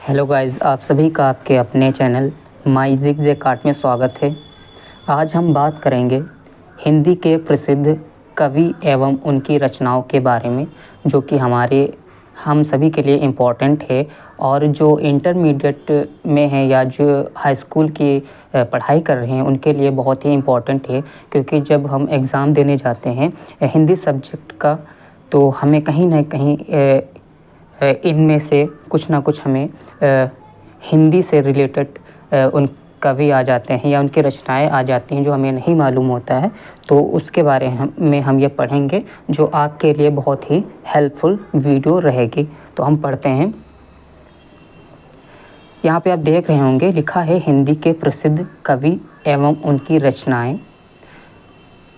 Hello guys, आप सभी का आपके अपने चैनल माई ज़िगज़ैग आर्ट में स्वागत है। आज हम बात करेंगे हिंदी के प्रसिद्ध कवि एवं उनकी रचनाओं के बारे में, जो कि हम सभी के लिए इम्पोर्टेंट है और जो इंटरमीडिएट में हैं या जो हाई स्कूल की पढ़ाई कर रहे हैं उनके लिए बहुत ही इम्पोर्टेंट है। क्योंकि जब हम एग्ज़ाम देने जाते हैं हिंदी सब्जेक्ट का, तो हमें कहीं ना कहीं इनमें से कुछ ना कुछ हमें हिंदी से रिलेटेड उन कवि आ जाते हैं या उनकी रचनाएं आ जाती हैं जो हमें नहीं मालूम होता है। तो उसके बारे में हम ये पढ़ेंगे, जो आपके लिए बहुत ही हेल्पफुल वीडियो रहेगी। तो हम पढ़ते हैं। यहाँ पे आप देख रहे होंगे, लिखा है हिंदी के प्रसिद्ध कवि एवं उनकी रचनाएं।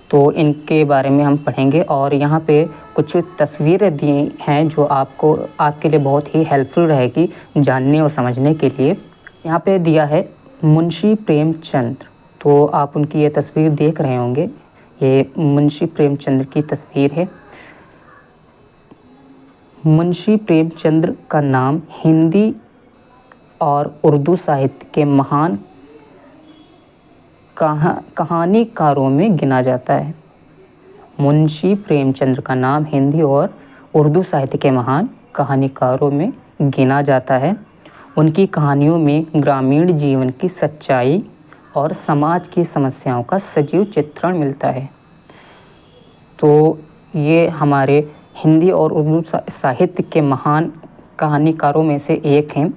तो इनके बारे में हम पढ़ेंगे और यहाँ पे कुछ तस्वीरें दी हैं जो आपके लिए बहुत ही हेल्पफुल रहेगी जानने और समझने के लिए। यहाँ पे दिया है मुंशी प्रेमचंद। तो आप उनकी ये तस्वीर देख रहे होंगे, ये मुंशी प्रेमचंद की तस्वीर है। मुंशी प्रेमचंद का नाम हिंदी और उर्दू साहित्य के महान कहानीकारों में गिना जाता है। मुंशी प्रेमचंद का नाम हिंदी और उर्दू साहित्य के महान कहानीकारों में गिना जाता है। उनकी कहानियों में ग्रामीण जीवन की सच्चाई और समाज की समस्याओं का सजीव चित्रण मिलता है। तो ये हमारे हिंदी और उर्दू साहित्य के महान कहानीकारों में से एक हैं,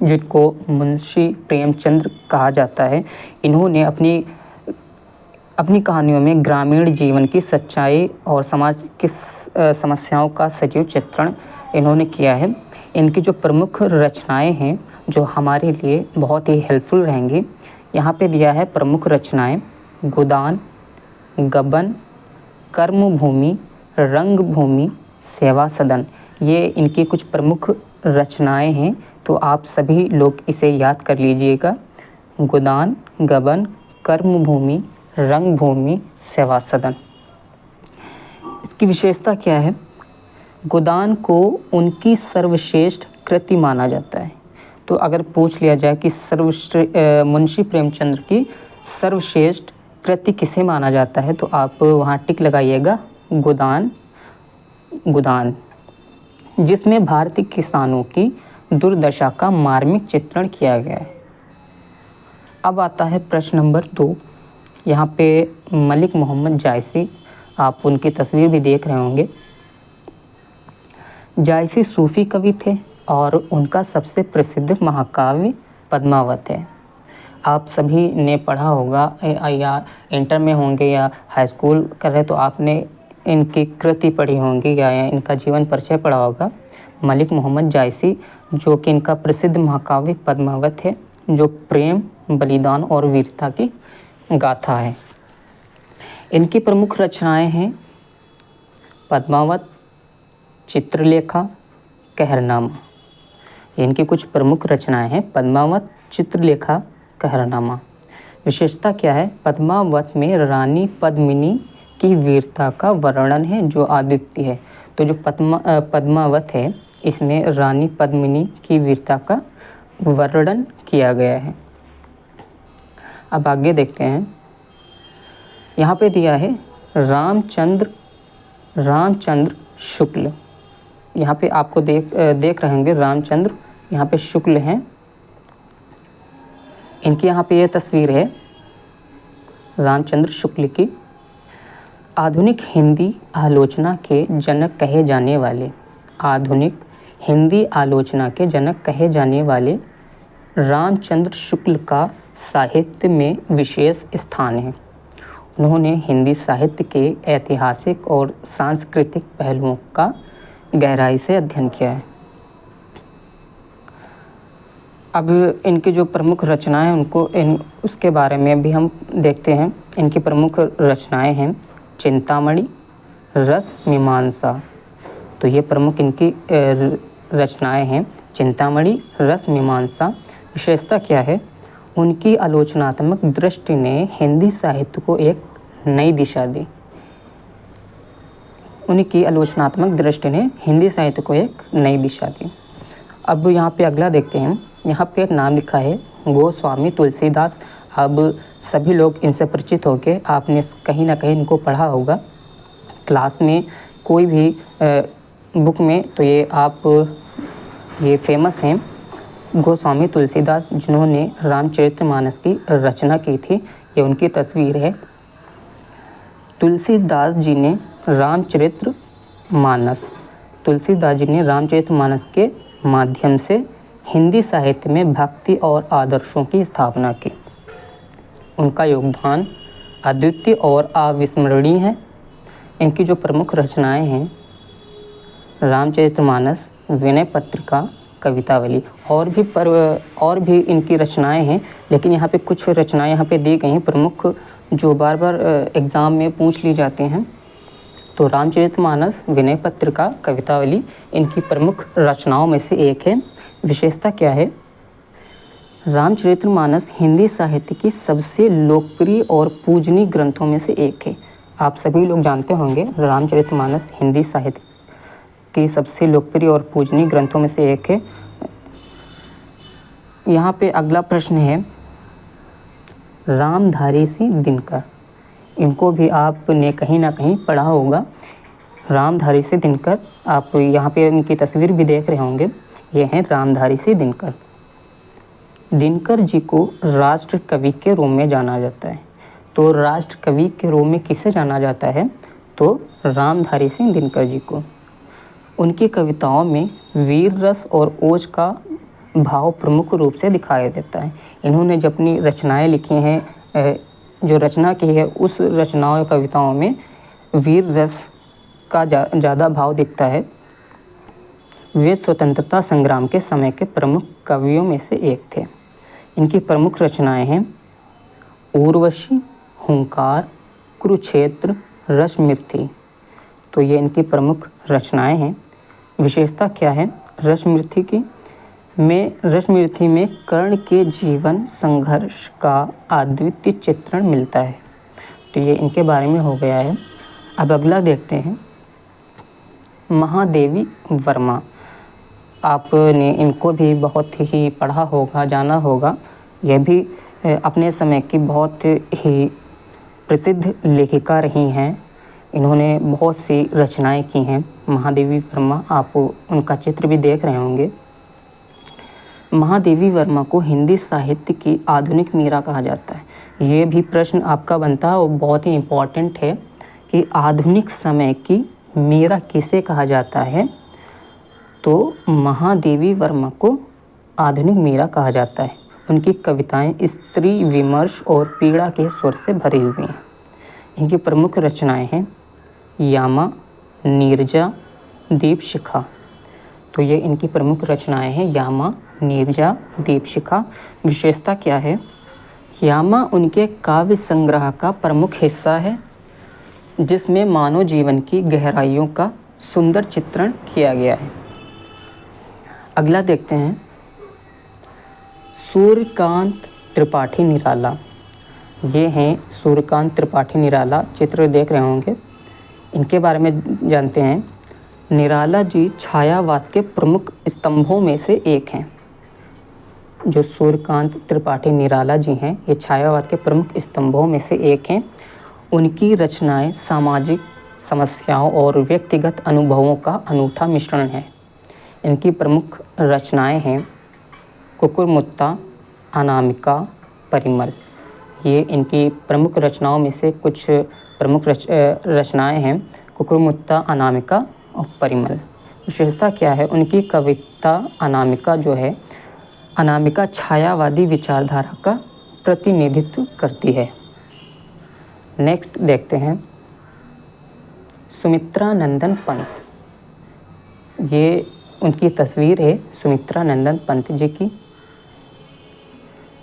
जिनको मुंशी प्रेमचंद कहा जाता है। इन्होंने अपनी कहानियों में ग्रामीण जीवन की सच्चाई और समाज की समस्याओं का सजीव चित्रण इन्होंने किया है। इनकी जो प्रमुख रचनाएं हैं जो हमारे लिए बहुत ही हेल्पफुल रहेंगी, यहाँ पे दिया है प्रमुख रचनाएं: गोदान, गबन, कर्मभूमि, रंगभूमि, सेवा सदन। ये इनकी कुछ प्रमुख रचनाएं हैं, तो आप सभी लोग इसे याद कर लीजिएगा। गोदान, गबन, कर्मभूमि, रंगभूमि, सेवा सदन। इसकी विशेषता क्या है? गोदान को उनकी सर्वश्रेष्ठ कृति माना जाता है। तो अगर पूछ लिया जाए कि मुंशी प्रेमचंद की सर्वश्रेष्ठ कृति किसे माना जाता है, तो आप वहाँ टिक लगाइएगा, गोदान, जिसमें भारतीय किसानों की दुर्दशा का मार्मिक चित्रण किया गया है। अब आता है प्रश्न नंबर 2। यहाँ पे मलिक मोहम्मद जायसी, आप उनकी तस्वीर भी देख रहे होंगे। जायसी सूफ़ी कवि थे और उनका सबसे प्रसिद्ध महाकाव्य पद्मावत है। आप सभी ने पढ़ा होगा, या इंटर में होंगे या हाई स्कूल कर रहे तो आपने इनकी कृति पढ़ी होंगी या इनका जीवन परिचय पढ़ा होगा। मलिक मोहम्मद जायसी, जो कि इनका प्रसिद्ध महाकाव्य पद्मावत है, जो प्रेम, बलिदान और वीरता की गाथा है। इनकी प्रमुख रचनाएं हैं पद्मावत, चित्रलेखा, कहरनामा। इनकी कुछ प्रमुख रचनाएं हैं पद्मावत, चित्रलेखा, कहरनामा। विशेषता क्या है? पद्मावत में रानी पद्मिनी की वीरता का वर्णन है जो अद्वितीय है। तो जो पद्मावत है, इसमें रानी पद्मिनी की वीरता का वर्णन किया गया है। अब आगे देखते हैं। यहाँ पे दिया है रामचंद्र शुक्ल। यहाँ पे आपको देख रहे होंगे, रामचंद्र यहाँ पे शुक्ल हैं। इनकी यहाँ पे ये तस्वीर है रामचंद्र शुक्ल की। आधुनिक हिंदी आलोचना के जनक कहे जाने वाले रामचंद्र शुक्ल का साहित्य में विशेष स्थान है। उन्होंने हिंदी साहित्य के ऐतिहासिक और सांस्कृतिक पहलुओं का गहराई से अध्ययन किया है। अब इनकी जो प्रमुख रचनाएं हैं उसके बारे में भी हम देखते हैं। इनकी प्रमुख रचनाएं हैं चिंतामणि, रस मीमांसा। तो ये प्रमुख इनकी रचनाएं हैं, चिंतामणि, रस मीमांसा। विशेषता क्या है? उनकी आलोचनात्मक दृष्टि ने हिंदी साहित्य को एक नई दिशा दी। उनकी आलोचनात्मक दृष्टि ने हिंदी साहित्य को एक नई दिशा दी। अब यहाँ पे अगला देखते हैं। यहाँ पे एक नाम लिखा है गोस्वामी तुलसीदास। अब सभी लोग इनसे परिचित होंगे, आपने कहीं ना कहीं इनको पढ़ा होगा क्लास में, कोई भी बुक में, तो ये फेमस हैं गोस्वामी तुलसीदास, जिन्होंने रामचरितमानस की रचना की थी। ये उनकी तस्वीर है। तुलसीदास जी ने रामचरितमानस के माध्यम से हिंदी साहित्य में भक्ति और आदर्शों की स्थापना की। उनका योगदान अद्वितीय और अविस्मरणीय है। इनकी जो प्रमुख रचनाएं हैं रामचरितमानस, विनय पत्रिका, कवितावली, और भी इनकी रचनाएं हैं, लेकिन यहाँ पे कुछ रचनाएं यहाँ पे दी गई हैं प्रमुख, जो बार बार एग्ज़ाम में पूछ ली जाते हैं। तो रामचरितमानस, विनय पत्रिका, कवितावली इनकी प्रमुख रचनाओं में से एक है। विशेषता क्या है? रामचरितमानस हिंदी साहित्य की सबसे लोकप्रिय और पूजनीय ग्रंथों में से एक है। आप सभी लोग जानते होंगे रामचरितमानस हिंदी साहित्य की सबसे लोकप्रिय और पूजनीय ग्रंथों में से एक है। यहाँ पे अगला प्रश्न है रामधारी सिंह दिनकर। इनको भी आपने कहीं ना कहीं पढ़ा होगा। रामधारी सिंह दिनकर, आप यहाँ पे इनकी तस्वीर भी देख रहे होंगे। ये हैं रामधारी सिंह दिनकर। दिनकर जी को राष्ट्र कवि के रूप में जाना जाता है। तो राष्ट्र कवि के रूप में किसे जाना जाता है? तो रामधारी सिंह दिनकर जी को। उनकी कविताओं में वीर रस और ओज का भाव प्रमुख रूप से दिखाई देता है। इन्होंने जब अपनी रचनाएं लिखी हैं, जो रचना की है, उस रचनाओं या कविताओं में वीर रस का ज़्यादा भाव दिखता है। वे स्वतंत्रता संग्राम के समय के प्रमुख कवियों में से एक थे। इनकी प्रमुख रचनाएं हैं उर्वशी, हुंकार, कुरुक्षेत्र, रसमृति। तो ये इनकी प्रमुख रचनाएं हैं। विशेषता क्या है रसमृति में कर्ण के जीवन संघर्ष का अद्वितीय चित्रण मिलता है। तो ये इनके बारे में हो गया है। अब अगला देखते हैं महादेवी वर्मा। आपने इनको भी बहुत ही पढ़ा होगा, जाना होगा। यह भी अपने समय की बहुत ही प्रसिद्ध लेखिका रही हैं। इन्होंने बहुत सी रचनाएं की हैं। महादेवी वर्मा, आप उनका चित्र भी देख रहे होंगे। महादेवी वर्मा को हिंदी साहित्य की आधुनिक मीरा कहा जाता है। ये भी प्रश्न आपका बनता है और बहुत ही इम्पोर्टेंट है कि आधुनिक समय की मीरा किसे कहा जाता है? तो महादेवी वर्मा को आधुनिक मीरा कहा जाता है। उनकी कविताएं स्त्री विमर्श और पीड़ा के स्वर से भरी हुई हैं। इनकी प्रमुख रचनाएं हैं यामा, नीरजा, दीपशिखा। तो ये इनकी प्रमुख रचनाएं हैं यामा, नीरजा, दीपशिखा। विशेषता क्या है? यामा उनके काव्य संग्रह का प्रमुख हिस्सा है, जिसमें मानव जीवन की गहराइयों का सुंदर चित्रण किया गया है। अगला देखते हैं सूर्यकांत त्रिपाठी निराला। ये हैं सूर्यकांत त्रिपाठी निराला, चित्र देख रहे होंगे। इनके बारे में जानते हैं। निराला जी छायावाद के प्रमुख स्तंभों में से एक हैं। जो सूर्यकांत त्रिपाठी निराला जी हैं, ये छायावाद के प्रमुख स्तंभों में से एक हैं। उनकी रचनाएं सामाजिक समस्याओं और व्यक्तिगत अनुभवों का अनूठा मिश्रण है। इनकी प्रमुख रचनाएं हैं कुकुरमुत्ता, अनामिका, परिमल। ये इनकी प्रमुख रचनाओं में से कुछ प्रमुख रचनाएं हैं कुकुरमुत्ता, अनामिका और परिमल। विशेषता क्या है? उनकी कविता अनामिका जो है, अनामिका छायावादी विचारधारा का प्रतिनिधित्व करती है। नेक्स्ट देखते हैं सुमित्रा नंदन पंत। ये उनकी तस्वीर है सुमित्रा नंदन पंत जी की।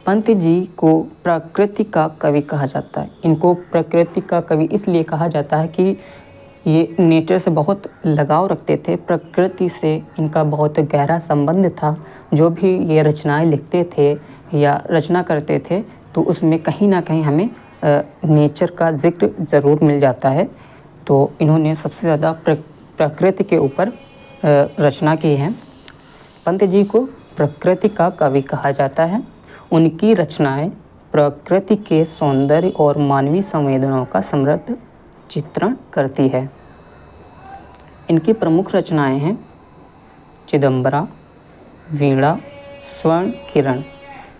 पंत जी को प्रकृति का कवि कहा जाता है। इनको प्रकृति का कवि इसलिए कहा जाता है कि ये नेचर से बहुत लगाव रखते थे। प्रकृति से इनका बहुत गहरा संबंध था। जो भी ये रचनाएं लिखते थे या रचना करते थे, तो उसमें कहीं ना कहीं हमें नेचर का जिक्र ज़रूर मिल जाता है। तो इन्होंने सबसे ज़्यादा प्रकृति के ऊपर रचना की है। पंत जी को प्रकृति का कवि कहा जाता है। उनकी रचनाएं प्रकृति के सौंदर्य और मानवीय संवेदनाओं का समृद्ध चित्रण करती है। इनकी प्रमुख रचनाएं हैं चिदंबरा, वीणा, स्वर्ण किरण।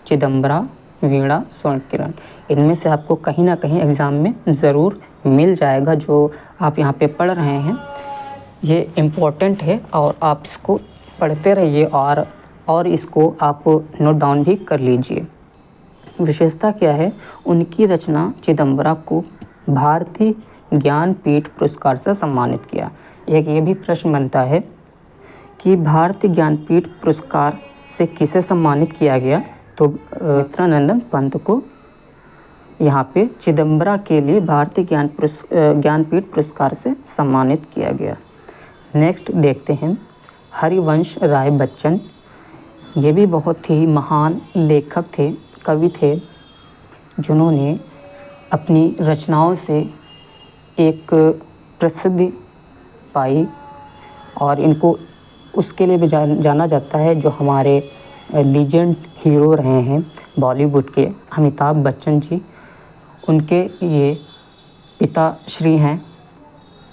चिदंबरा, वीणा, स्वर्ण किरण, इनमें से आपको कहीं ना कहीं एग्ज़ाम में ज़रूर मिल जाएगा। जो आप यहाँ पे पढ़ रहे हैं ये इम्पोर्टेंट है और आप इसको पढ़ते रहिए और इसको आप नोट डाउन भी कर लीजिए। विशेषता क्या है? उनकी रचना चिदंबरा को भारतीय ज्ञानपीठ पुरस्कार से सम्मानित किया। एक ये भी प्रश्न बनता है कि भारतीय ज्ञानपीठ पुरस्कार से किसे सम्मानित किया गया? तो मित्रानंदन पंत को यहाँ पे चिदंबरा के लिए भारतीय ज्ञानपीठ पुरस्कार से सम्मानित किया गया। नेक्स्ट देखते हैं हरिवंश राय बच्चन। ये भी बहुत ही महान लेखक थे, कवि थे, जिन्होंने अपनी रचनाओं से एक प्रसिद्धि पाई और इनको उसके लिए भी जाना जाता है जो हमारे लीजेंड हीरो रहे हैं बॉलीवुड के, अमिताभ बच्चन जी। उनके ये पिताश्री हैं,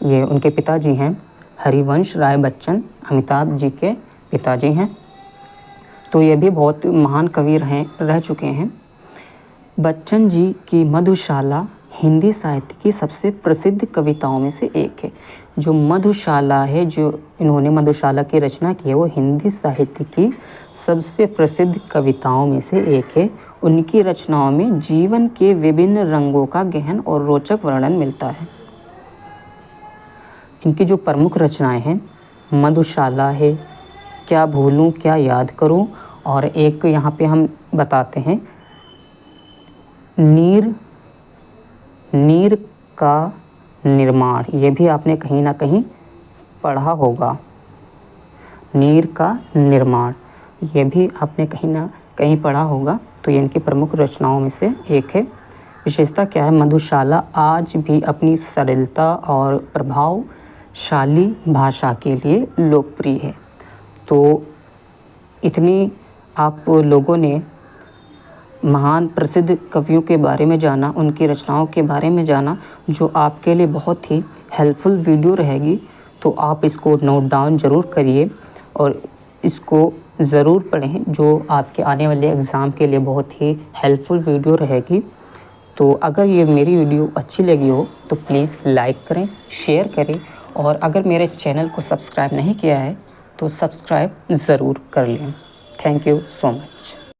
ये उनके पिताजी हैं। हरिवंश राय बच्चन अमिताभ जी के पिताजी हैं। तो ये भी बहुत महान कवि रह चुके हैं। बच्चन जी की मधुशाला हिंदी साहित्य की सबसे प्रसिद्ध कविताओं में से एक है। जो मधुशाला है, जो इन्होंने मधुशाला की रचना की है, वो हिंदी साहित्य की सबसे प्रसिद्ध कविताओं में से एक है। उनकी रचनाओं में जीवन के विभिन्न रंगों का गहन और रोचक वर्णन मिलता है। इनकी जो प्रमुख रचनाएं हैं मधुशाला है, क्या भूलूं क्या याद करूं, और एक यहाँ पे हम बताते हैं नीर का निर्माण। ये भी आपने कहीं ना कहीं पढ़ा होगा। नीर का निर्माण ये भी आपने कहीं ना कहीं पढ़ा होगा। तो ये इनकी प्रमुख रचनाओं में से एक है। विशेषता क्या है? मधुशाला आज भी अपनी सरलता और प्रभावशाली भाषा के लिए लोकप्रिय है। तो इतनी आप लोगों ने महान प्रसिद्ध कवियों के बारे में जाना, उनकी रचनाओं के बारे में जाना, जो आपके लिए बहुत ही हेल्पफुल वीडियो रहेगी। तो आप इसको नोट डाउन ज़रूर करिए और इसको ज़रूर पढ़ें, जो आपके आने वाले एग्ज़ाम के लिए बहुत ही हेल्पफुल वीडियो रहेगी। तो अगर ये मेरी वीडियो अच्छी लगी हो तो प्लीज़ लाइक करें, शेयर करें, और अगर मेरे चैनल को सब्सक्राइब नहीं किया है तो सब्सक्राइब ज़रूर कर लें। Thank you so much.